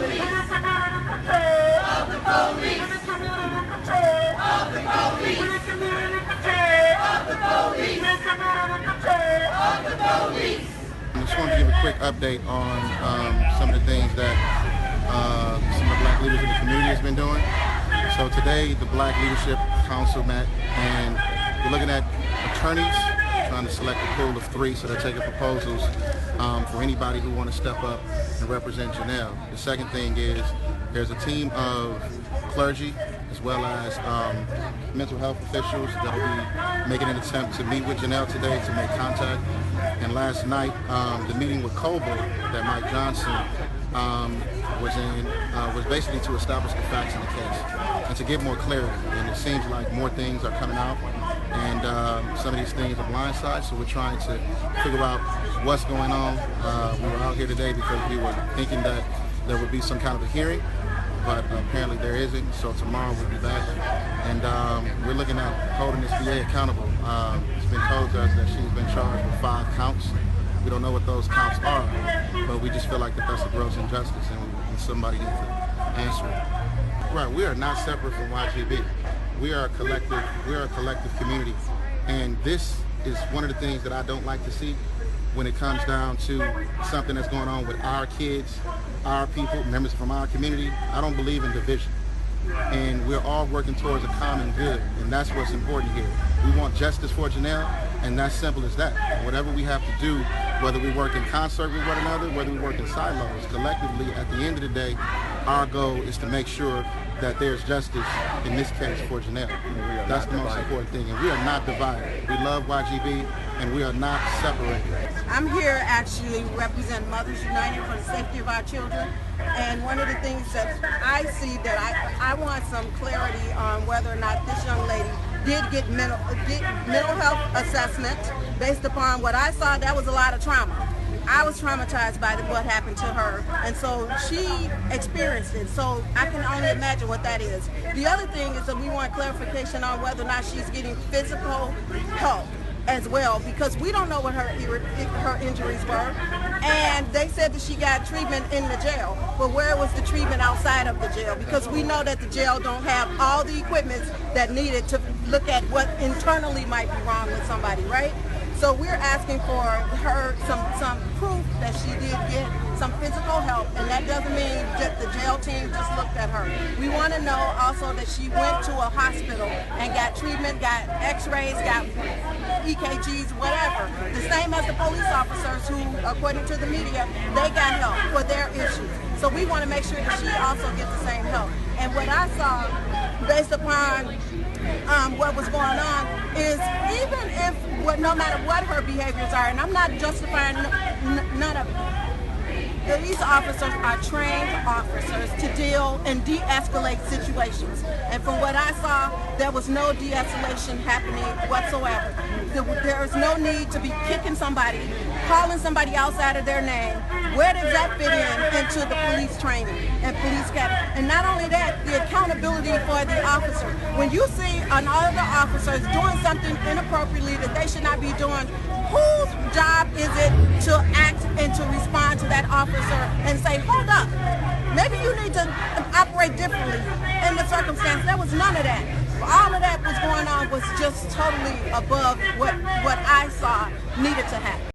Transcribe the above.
police. Of the police. Of the police. Of the police. Of the police. I just wanted to give a quick update on some of the things that some of the black leaders in the community has been doing. So today the Black Leadership Council met, and we're looking at attorneys, trying to select a pool of 3, so they're taking proposals for anybody who want to step up and represent Genele. The second thing is there's a team of clergy as well as mental health officials that will be making an attempt to meet with Genele today to make contact. And last night, the meeting with COBA that Mike Johnson was basically to establish the facts in the case and to give more clarity. And it seems like more things are coming out, and some of these things are blindsided, so we're trying to figure out what's going on. We were out here today because we were thinking that there would be some kind of a hearing, but apparently there isn't, so tomorrow we'll be back. And we're looking at holding this VA accountable. It's been told to us that she's been charged with 5 counts. We don't know what those counts are, but we just feel like that's a gross injustice, and somebody needs to answer it. Right, we are not separate from YGB. We are a collective community, and this is one of the things that I don't like to see when it comes down to something that's going on with our kids, our people, members from our community. I don't believe in division, and we're all working towards a common good, and that's what's important here. We want justice for Genele, and that's simple as that. And whatever we have to do, whether we work in concert with one another, whether we work in silos, collectively, at the end of the day, our goal is to make sure that there's justice in this case for Genele. That's the most important thing, and we are not divided. We love YGB, and we are not separated. I'm here actually representing Mothers United for the safety of our children, and one of the things that I see that I want some clarity on whether or not this young lady did get mental health assessment. Based upon what I saw, that was a lot of trauma. I was traumatized by what happened to her, and so she experienced it, so I can only imagine what that is. The other thing is that we want clarification on whether or not she's getting physical help as well, because we don't know what her injuries were, and they said that she got treatment in the jail, but where was the treatment outside of the jail? Because we know that the jail don't have all the equipment that needed to look at what internally might be wrong with somebody, right? So we're asking for her some proof that she did get some physical help, and that doesn't mean that the jail team just looked at her. We want to know also that she went to a hospital and got treatment, got x-rays, got EKGs, whatever. The same as the police officers who, according to the media, they got help for their issues. So we want to make sure that she also gets the same help. And what I saw, based upon what was going on, is even if, no matter what her behaviors are, and I'm not justifying none of it, these officers are trained officers to deal and de-escalate situations. And from what I saw, there was no de-escalation happening whatsoever. There is no need to be kicking somebody, calling somebody outside of their name. Where does that fit into the police training and police academy? And not only that, the accountability for the officer. When you see another officers doing something inappropriately that they should not be doing, whose job is it to act and to respond to that officer and say, hold up, maybe you need to operate differently in the circumstance? There was none of that. All of that was going on was just totally above what I saw needed to happen.